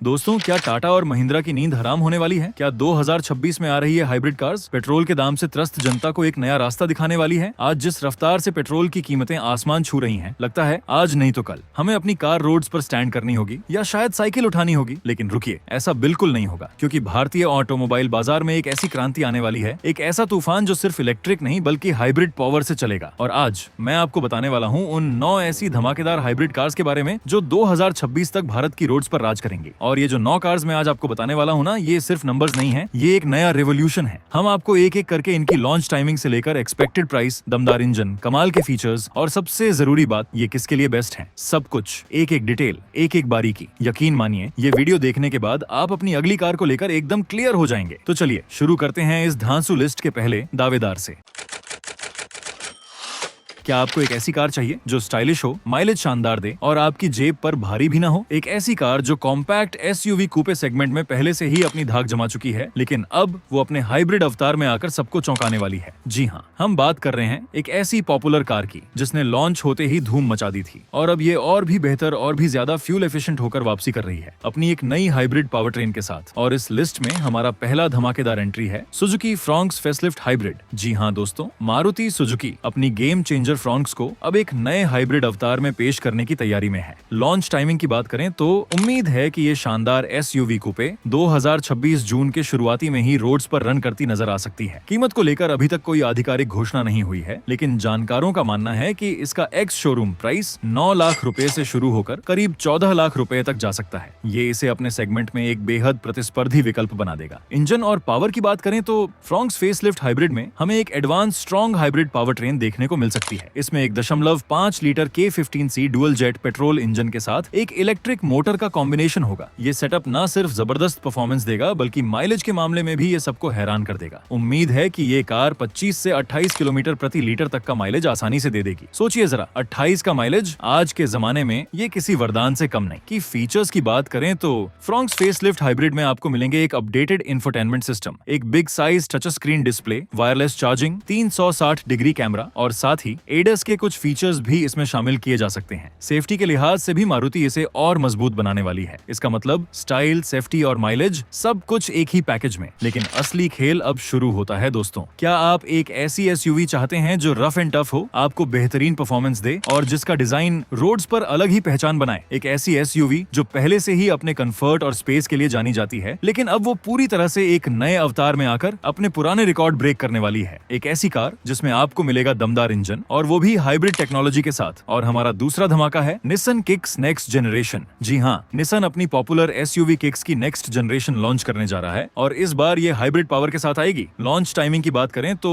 दोस्तों, क्या टाटा और महिंद्रा की नींद हराम होने वाली है? क्या 2026 में आ रही है हाइब्रिड कार्स पेट्रोल के दाम से त्रस्त जनता को एक नया रास्ता दिखाने वाली है? आज जिस रफ्तार से पेट्रोल की कीमतें आसमान छू रही हैं, लगता है आज नहीं तो कल हमें अपनी कार रोड्स पर स्टैंड करनी होगी या शायद साइकिल उठानी होगी। लेकिन रुकिए, ऐसा बिल्कुल नहीं होगा, क्योंकि भारतीय ऑटोमोबाइल बाजार में एक ऐसी क्रांति आने वाली है, एक ऐसा तूफान जो सिर्फ इलेक्ट्रिक नहीं बल्कि हाइब्रिड पावर से चलेगा। और आज मैं आपको बताने वाला हूँ उन 9 ऐसी धमाकेदार हाइब्रिड कार्स के बारे में जो 2026 तक भारत की रोड्स पर राज करेंगे। और ये जो 9 कार्स मैं आज आपको बताने वाला हूँ ना, ये सिर्फ नंबर्स नहीं है, ये एक नया रेवोल्यूशन है। हम आपको एक एक करके इनकी लॉन्च टाइमिंग से लेकर एक्सपेक्टेड प्राइस, दमदार इंजन, कमाल के फीचर्स और सबसे जरूरी बात, ये किसके लिए बेस्ट है, सब कुछ एक एक डिटेल, एक एक बारीकी। यकीन मानिए, ये वीडियो देखने के बाद आप अपनी अगली कार को लेकर एकदम क्लियर हो जाएंगे। तो चलिए शुरू करते हैं इस धांसू लिस्ट के पहले दावेदार से। क्या आपको एक ऐसी कार चाहिए जो स्टाइलिश हो, माइलेज शानदार दे और आपकी जेब पर भारी भी ना हो? एक ऐसी कार जो कॉम्पैक्ट एसयूवी कूपे सेगमेंट में पहले से ही अपनी धाक जमा चुकी है, लेकिन अब वो अपने हाइब्रिड अवतार में आकर सबको चौंकाने वाली है। जी हाँ, हम बात कर रहे हैं एक ऐसी पॉपुलर कार की जिसने लॉन्च होते ही धूम मचा दी थी और अब ये और भी बेहतर और भी ज्यादा फ्यूल एफिशिएंट होकर वापसी कर रही है अपनी एक नई हाइब्रिड पावर ट्रेन के साथ। और इस लिस्ट में हमारा पहला धमाकेदार एंट्री है सुजुकी फ्रॉन्क्स फेसलिफ्ट हाइब्रिड। जी हाँ दोस्तों, मारुति सुजुकी अपनी गेम चेंजर फ्रॉन्क्स को अब एक नए हाइब्रिड अवतार में पेश करने की तैयारी में है। लॉन्च टाइमिंग की बात करें तो उम्मीद है कि ये शानदार एसयूवी कूपे 2026 जून के शुरुआती में ही रोड्स पर रन करती नजर आ सकती है। कीमत को लेकर अभी तक कोई आधिकारिक घोषणा नहीं हुई है, लेकिन जानकारों का मानना है कि इसका एक्स शोरूम प्राइस 9 लाख रुपए से शुरू होकर करीब 14 लाख रुपए तक जा सकता है। ये इसे अपने सेगमेंट में एक बेहद प्रतिस्पर्धी विकल्प बना देगा। इंजन और पावर की बात करें तो फ्रॉन्क्स फेसलिफ्ट हाइब्रिड में हमें एक advance strong hybrid power train देखने को मिल सकती है। इसमें 1.5 litre K15C dual jet petrol engine के साथ एक इलेक्ट्रिक मोटर का कॉम्बिनेशन होगा। ये सेटअप न सिर्फ जबरदस्त परफॉर्मेंस देगा बल्कि माइलेज के मामले में भी ये सबको हैरान कर देगा। उम्मीद है कि ये कार 25 से 28 किलोमीटर प्रति लीटर तक का माइलेज आसानी से दे देगी। सोचिए जरा, 28 का माइलेज आज के जमाने में ये किसी वरदान से कम नहीं। कि फीचर्स की बात करें तो फ्रॉन्क्स फेसलिफ्ट हाइब्रिड में आपको मिलेंगे एक अपडेटेड इंफोटेनमेंट सिस्टम, एक big size touch screen display, wireless charging, 360 degree camera और साथ ही एडस के कुछ फीचर्स भी इसमें शामिल किए जा सकते हैं। सेफ्टी के लिहाज से भी मारुति इसे और मजबूत बनाने वाली है। इसका मतलब स्टाइल, सेफ्टी और माइलेज सब कुछ एक ही पैकेज में। लेकिन असली खेल अब शुरू होता है दोस्तों। क्या आप एक ऐसी एसयूवी चाहते हैं जो रफ एंड टफ हो, आपको बेहतरीन परफॉर्मेंस दे और जिसका डिजाइन रोड्स पर अलग ही पहचान बनाए? एक ऐसी एसयूवी जो पहले से ही अपने कंफर्ट और स्पेस के लिए जानी जाती है, लेकिन अब वो पूरी तरह से एक नए अवतार में आकर अपने पुराने रिकॉर्ड ब्रेक करने वाली है। एक ऐसी कार जिसमें आपको मिलेगा दमदार इंजन और वो भी हाइब्रिड टेक्नोलॉजी के साथ। और हमारा दूसरा धमाका है निसान किक्स नेक्स्ट जनरेशन। जी हाँ, निसान अपनी पॉपुलर एसयूवी किक्स की नेक्स्ट जनरेशन लॉन्च करने जा रहा है और इस बार ये हाइब्रिड पावर के साथ आएगी। लॉन्च टाइमिंग की बात करें तो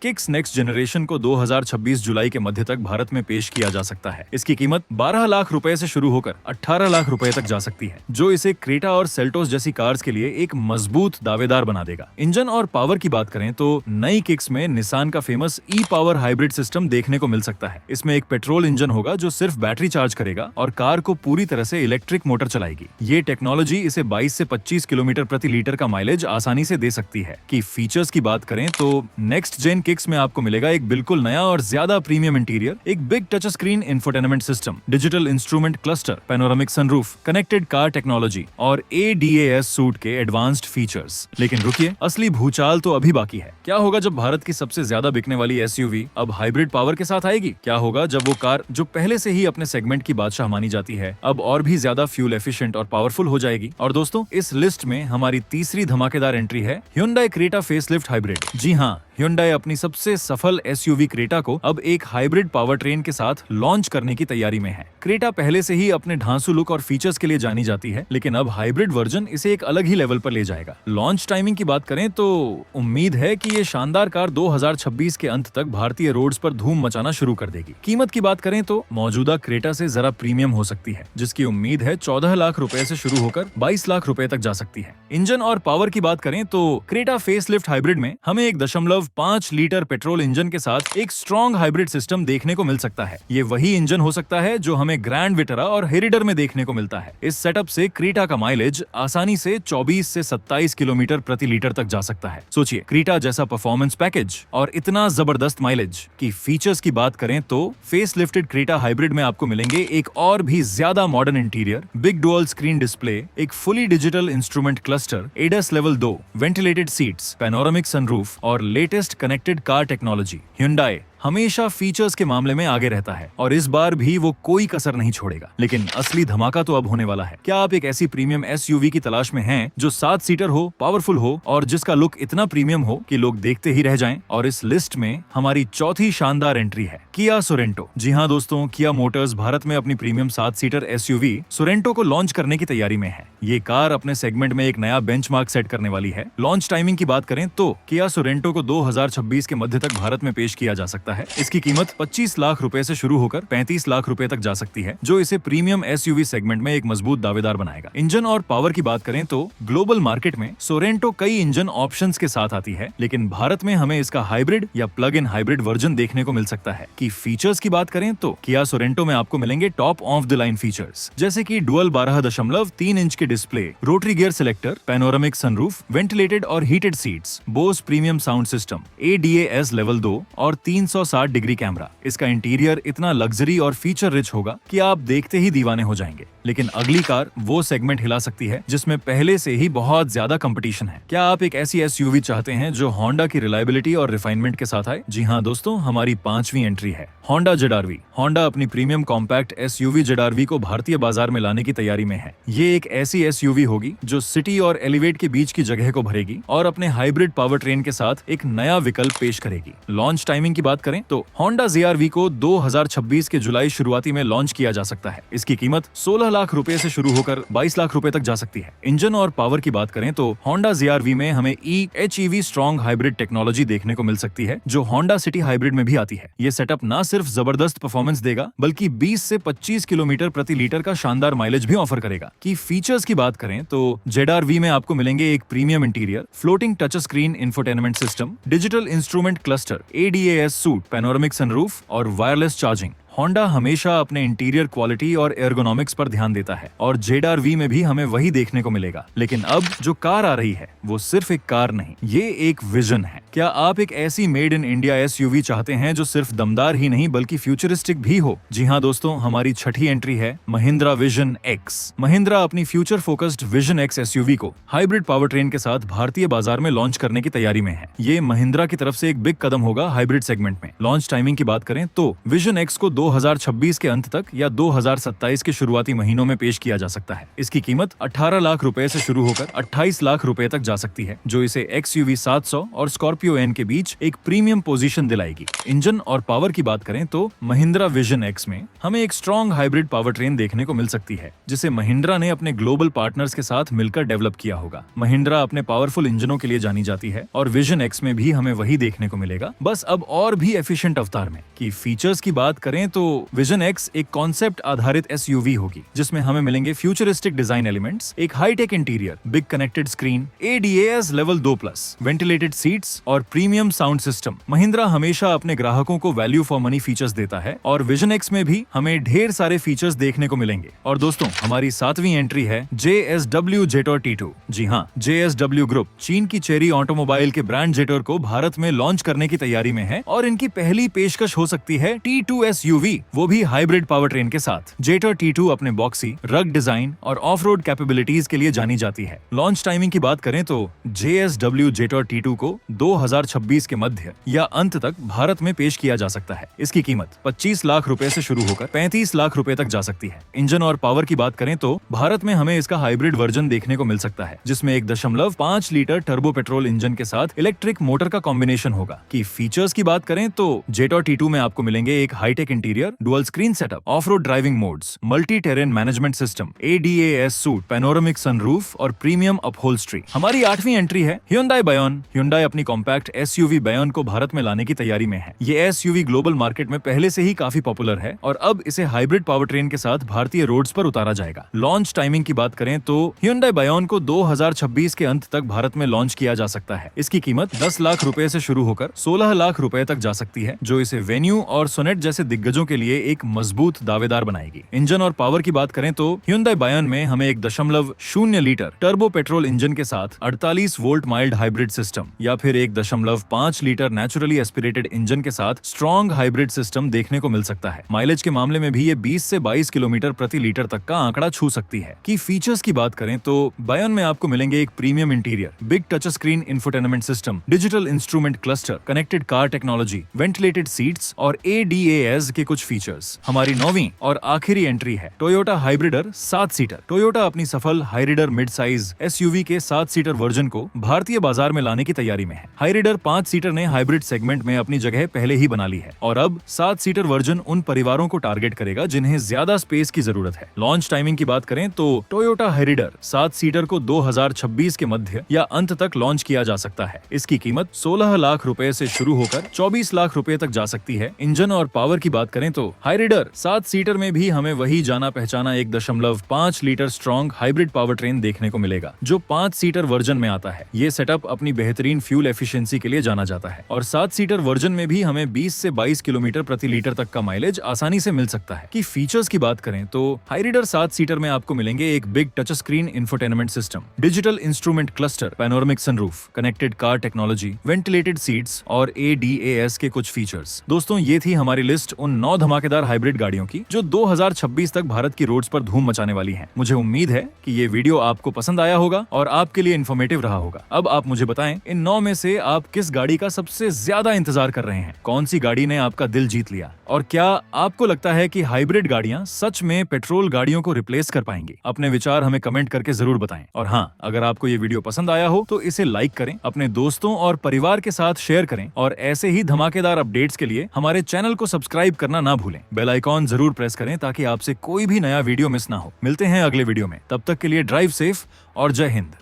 किक्स नेक्स्ट जनरेशन को 2026 जुलाई के मध्य तक भारत में पेश किया जा सकता है। इसकी कीमत 12 लाख रुपए से शुरू होकर 18 लाख रुपए तक जा सकती है, जो इसे क्रेटा और सेल्टोस जैसी कार्स के लिए एक मजबूत दावेदार बना देगा। इंजन और पावर की बात करें तो नई किक्स में निसान का फेमस ई पावर हाइब्रिड सिस्टम देखने को मिल सकता है। इसमें एक पेट्रोल इंजन होगा जो सिर्फ बैटरी चार्ज करेगा और कार को पूरी तरह से इलेक्ट्रिक मोटर चलाएगी। ये टेक्नोलॉजी इसे 22 से 25 किलोमीटर प्रति लीटर का माइलेज आसानी से दे सकती है। कि फीचर्स की बात करें तो नेक्स्ट जेन किक्स में आपको मिलेगा एक बिल्कुल नया और ज्यादा प्रीमियम इंटीरियर, एक big touch screen infotainment system, digital instrument cluster, panoramic sunroof, connected car technology और ADAS सूट के एडवांस्ड फीचर्स। लेकिन रुकिए, असली भूचाल तो अभी बाकी है। क्या होगा जब भारत की सबसे ज्यादा बिकने वाली एसयूवी अब हाइब्रिड पावर के साथ आएगी? क्या होगा जब वो कार जो पहले से ही अपने सेगमेंट की बादशाह मानी जाती है अब और भी ज्यादा फ्यूल एफिशिएंट और पावरफुल हो जाएगी? और दोस्तों, इस लिस्ट में हमारी तीसरी धमाकेदार एंट्री है Hyundai क्रेटा फेसलिफ्ट हाइब्रिड। जी हाँ, Hyundai अपनी सबसे सफल एसयूवी क्रेटा को अब एक हाइब्रिड पावर ट्रेन के साथ लॉन्च करने की तैयारी में है। क्रेटा पहले से ही अपने ढांसू लुक और फीचर्स के लिए जानी जाती है, लेकिन अब हाइब्रिड वर्जन इसे एक अलग ही लेवल पर ले जाएगा। लॉन्च टाइमिंग की बात करें तो उम्मीद है कि ये शानदार कार 2026 के अंत तक भारतीय रोड्स पर धूम मचाना शुरू कर देगी। कीमत की बात करें तो मौजूदा क्रेटा से जरा प्रीमियम हो सकती है, जिसकी उम्मीद है 14 लाख रुपए से शुरू होकर 22 लाख रुपए तक जा सकती है। इंजन और पावर की बात करें तो क्रेटा फेसलिफ्ट हाइब्रिड में हमें 1.5 5 लीटर पेट्रोल इंजन के साथ एक स्ट्रॉन्ग हाइब्रिड सिस्टम देखने को मिल सकता है। ये वही इंजन हो सकता है जो हमें ग्रैंड विटारा और हेरिडर में देखने को मिलता है। इस सेटअप से क्रीटा का माइलेज आसानी से 24 से 27 किलोमीटर प्रति लीटर तक जा सकता है। सोचिए, क्रीटा जैसा परफॉर्मेंस पैकेज और इतना जबरदस्त माइलेज। की फीचर्स की बात करें तो फेस लिफ्टेड क्रीटा हाइब्रिड में आपको मिलेंगे एक और भी ज्यादा modern interior, big dual screen display, एक fully digital instrument cluster, ADAS level 2, ventilated seats, panoramic sunroof और latest connected car technology. Hyundai हमेशा फीचर्स के मामले में आगे रहता है और इस बार भी वो कोई कसर नहीं छोड़ेगा। लेकिन असली धमाका तो अब होने वाला है। क्या आप एक ऐसी प्रीमियम एसयूवी की तलाश में हैं जो 7 सीटर हो, पावरफुल हो और जिसका लुक इतना प्रीमियम हो कि लोग देखते ही रह जाएं? और इस लिस्ट में हमारी चौथी शानदार एंट्री है किया सोरेंटो। जी हाँ दोस्तों, किया मोटर्स भारत में अपनी प्रीमियम 7 सीटर एसयूवी सोरेंटो को लॉन्च करने की तैयारी में है। ये कार अपने सेगमेंट में एक नया बेंचमार्क सेट करने वाली है। लॉन्च टाइमिंग की बात करें तो किया सोरेंटो को 2026 के मध्य तक भारत में पेश किया जा सकता है। इसकी कीमत 25 लाख रुपए से शुरू होकर 35 लाख रुपए तक जा सकती है, जो इसे प्रीमियम एसयूवी सेगमेंट में एक मजबूत दावेदार बनाएगा। इंजन और पावर की बात करें तो ग्लोबल मार्केट में सोरेंटो कई इंजन ऑप्शंस के साथ आती है, लेकिन भारत में हमें इसका हाइब्रिड या प्लग इन हाइब्रिड वर्जन देखने को मिल सकता है। कि फीचर्स की बात करें तो किया सोरेंटो में आपको मिलेंगे top of the line features, जैसे कि डुअल 12.3 इंच के display, rotary gear selector, panoramic sunroof, ventilated और heated seats, Bose premium sound system, ADAS level 2 और 360 डिग्री कैमरा। इसका इंटीरियर इतना लग्जरी और फीचर रिच होगा कि आप देखते ही दीवाने हो जाएंगे। लेकिन अगली कार वो सेगमेंट हिला सकती है जिसमें पहले से ही बहुत ज्यादा कंपटीशन है। क्या आप एक ऐसी एसयूवी चाहते हैं जो होंडा की रिलायबिलिटी और रिफाइनमेंट के साथ आए? जी हाँ दोस्तों, हमारी 5वीं एंट्री है होंडा ZR-V। होंडा अपनी प्रीमियम कॉम्पैक्ट एसयूवी ZR-V को भारतीय बाजार में लाने की तैयारी में है। ये एक ऐसी एसयूवी होगी जो सिटी और एलिवेट के बीच की जगह को भरेगी और अपने हाइब्रिड पावर ट्रेन के साथ एक नया विकल्प पेश करेगी। लॉन्च टाइमिंग की बात करें तो होंडा ZR-V को 2026 के जुलाई शुरुआती में लॉन्च किया जा सकता है। इसकी कीमत 16 लाख रुपए से शुरू होकर 22 लाख रुपए तक जा सकती है। इंजन और पावर की बात करें तो होंडा ZR-V में हमें HEV स्ट्रॉन्ग हाइब्रिड टेक्नोलॉजी देखने को मिल सकती है, जो होंडा सिटी हाइब्रिड में भी आती है। ये सेटअप न सिर्फ जबरदस्त परफॉर्मेंस देगा बल्कि 20 से 25 किलोमीटर प्रति लीटर का शानदार माइलेज भी ऑफर करेगा। की फीचर्स की बात करें तो ZR-V में आपको मिलेंगे एक premium interior, floating touch screen infotainment system, digital instrument cluster, ADAS suite, panoramic sunroof और वायरलेस चार्जिंग। होंडा हमेशा अपने इंटीरियर क्वालिटी और एर्गोनॉमिक्स पर ध्यान देता है और ZR-V में भी हमें वही देखने को मिलेगा। लेकिन अब जो कार आ रही है वो सिर्फ एक कार नहीं, ये एक विजन है। क्या आप एक ऐसी मेड इन इंडिया एसयूवी चाहते हैं जो सिर्फ दमदार ही नहीं बल्कि फ्यूचरिस्टिक भी हो? जी हाँ दोस्तों, हमारी छठी एंट्री है महिंद्रा विजन X। महिंद्रा अपनी future focused vision X SUV को हाइब्रिड पावर ट्रेन के साथ भारतीय बाजार में लॉन्च करने की तैयारी में है। ये महिंद्रा की तरफ से एक बिग कदम होगा हाइब्रिड सेगमेंट में। लॉन्च टाइमिंग की बात करें तो विजन X को 2026 के अंत तक या 2027 के शुरुआती महीनों में पेश किया जा सकता है। इसकी कीमत 18 लाख रुपए से शुरू होकर 28 लाख रुपए तक जा सकती है, जो इसे XUV 700 और स्कॉर्पियो N के बीच एक प्रीमियम पोजीशन दिलाएगी। इंजन और पावर की बात करें तो महिंद्रा विजन X में हमें एक स्ट्रॉन्ग हाइब्रिड पावर ट्रेन देखने को मिल सकती है, जिसे महिंद्रा ने अपने ग्लोबल पार्टनर्स के साथ मिलकर डेवलप किया होगा। महिंद्रा अपने पावरफुल इंजनों के लिए जानी जाती है और विजन X में भी हमें वही देखने को मिलेगा, बस अब और भी एफिशिएंट अवतार में। की फीचर्स की बात करें तो विजन X एक कॉन्सेप्ट आधारित एसयूवी होगी जिसमें हमें मिलेंगे फ्यूचरिस्टिक डिजाइन एलिमेंट्स, एक hi tech interior, big connected screen, ADAS level 2+, ventilated seats और प्रीमियम साउंड सिस्टम। महिंद्रा हमेशा अपने ग्राहकों को वैल्यू फॉर मनी फीचर्स देता है और विजन X में भी हमें ढेर सारे फीचर्स देखने को मिलेंगे। और दोस्तों, हमारी 7वीं एंट्री है JSW जेटर T2। जी हाँ, JSW ग्रुप चीन की चेरी ऑटोमोबाइल के ब्रांड जेटर को भारत में लॉन्च करने की तैयारी में है और इनकी पहली पेशकश हो सकती है T2 SUV, वो भी हाइब्रिड पावर ट्रेन के साथ। जेटर T2 अपने बॉक्सी, रग डिजाइन और ऑफ रोड कैपेबिलिटीज के लिए जानी जाती है। लॉन्च टाइमिंग की बात करें तो JSW जेटर T2 को 2026 के मध्य या अंत तक भारत में पेश किया जा सकता है। इसकी कीमत 25 लाख रुपए से शुरू होकर 35 लाख रुपए तक जा सकती है। इंजन और पावर की बात करें तो भारत में हमें इसका हाइब्रिड वर्जन देखने को मिल सकता है, जिसमें 1.5 लीटर टर्बो पेट्रोल इंजन के साथ इलेक्ट्रिक मोटर का कॉम्बिनेशन होगा। की फीचर्स की बात करें तो जेटर T2 में आपको मिलेंगे एक hi tech interior, interior, dual screen setup, off road driving modes, multi terrain management system, ADAS suite, panoramic sunroof और प्रीमियम अपहोल्स्ट्री। हमारी 8वीं एंट्री है Hyundai Bayon। Hyundai अपनी कॉम्पैक्ट SUV Bayon को भारत में लाने की तैयारी में है। ये SUV ग्लोबल मार्केट में पहले से ही काफी पॉपुलर है और अब इसे हाइब्रिड पावर ट्रेन के साथ भारतीय रोड्स पर उतारा जाएगा। लॉन्च टाइमिंग की बात करें तो Hyundai Bayon को 2026 के अंत तक भारत में लॉन्च किया जा सकता है। इसकी कीमत 10 लाख रुपए से शुरू होकर 16 लाख रुपए तक जा सकती है, जो इसे वेन्यू और सोनेट जैसे दिग्गजों के लिए एक मजबूत दावेदार बनाएगी। इंजन और पावर की बात करें तो Hyundai Bayon में हमें 1.0 लीटर टर्बो पेट्रोल इंजन के साथ 48 वोल्ट माइल्ड हाइब्रिड सिस्टम या फिर 1.5 लीटर नेचुरली एस्पिरेटेड इंजन के साथ स्ट्रॉन्ग हाइब्रिड सिस्टम देखने को मिल सकता है। माइलेज के मामले में भी ये 20 से 22 किलोमीटर प्रति लीटर तक का आंकड़ा छू सकती है। की फीचर्स की बात करें तो Bayon में आपको मिलेंगे एक premium interior, big touch screen infotainment system, digital instrument cluster, connected car technology, ventilated seats और ADAS के कुछ फीचर्स। हमारी 9वीं और आखिरी एंट्री है टोयोटा हाइब्रिडर 7 सीटर। टोयोटा अपनी सफल हाइरिडर मिड साइज SUV के 7 सीटर वर्जन को भारतीय बाजार में लाने की तैयारी में है। हाइरिडर 5 सीटर ने हाइब्रिड सेगमेंट में अपनी जगह पहले ही बना ली है और अब 7 सीटर वर्जन उन परिवारों को टारगेट करेगा जिन्हें ज्यादा स्पेस की जरूरत है। लॉन्च टाइमिंग की बात करें तो टोयोटा हाइरिडर 7 सीटर को 2026 के मध्य या अंत तक लॉन्च किया जा सकता है। इसकी कीमत 16 लाख रुपए से शुरू होकर 24 लाख रुपए तक जा सकती है। इंजन और पावर की बात करें तो हाइरिडर 7 सीटर में भी हमें वही जाना पहचाना 1.5 litre strong hybrid power train देखने को मिलेगा, जो 5 सीटर वर्जन में आता है। ये सेटअप अपनी बेहतरीन फ्यूल एफिशिएंसी के लिए जाना जाता है और 7 सीटर वर्जन में भी हमें 20 से 22 किलोमीटर प्रति लीटर तक का माइलेज आसानी से मिल सकता है। की फीचर्स की बात करें तो हाइरिडर 7 सीटर में आपको मिलेंगे एक big touch screen infotainment system, digital instrument cluster, panoramic sunroof, connected car technology, ventilated seats और ADAS के कुछ फीचर्स। दोस्तों, ये थी हमारी लिस्ट उन 9 धमाकेदार हाइब्रिड गाड़ियों की जो 2026 तक भारत की रोड्स पर धूम मचाने वाली हैं। मुझे उम्मीद है कि ये वीडियो आपको पसंद आया होगा और आपके लिए इन्फॉर्मेटिव रहा होगा। अब आप मुझे बताएं, इन 9 में से आप किस गाड़ी का सबसे ज्यादा इंतजार कर रहे हैं? कौन सी गाड़ी ने आपका दिल जीत लिया? और क्या आपको लगता है कि हाइब्रिड गाड़ियां सच में पेट्रोल गाड़ियों को रिप्लेस कर पाएंगी? अपने विचार हमें कमेंट करके जरूर बताएं। और हाँ, अगर आपको ये वीडियो पसंद आया हो तो इसे लाइक करें, अपने दोस्तों और परिवार के साथ शेयर करें और ऐसे ही धमाकेदार अपडेट्स के लिए हमारे चैनल को सब्सक्राइब करना ना भूलें। बेल आइकॉन जरूर प्रेस करें ताकि आपसे कोई भी नया वीडियो मिस ना हो। मिलते हैं अगले वीडियो में, तब तक के लिए ड्राइव सेफ और जय हिंद।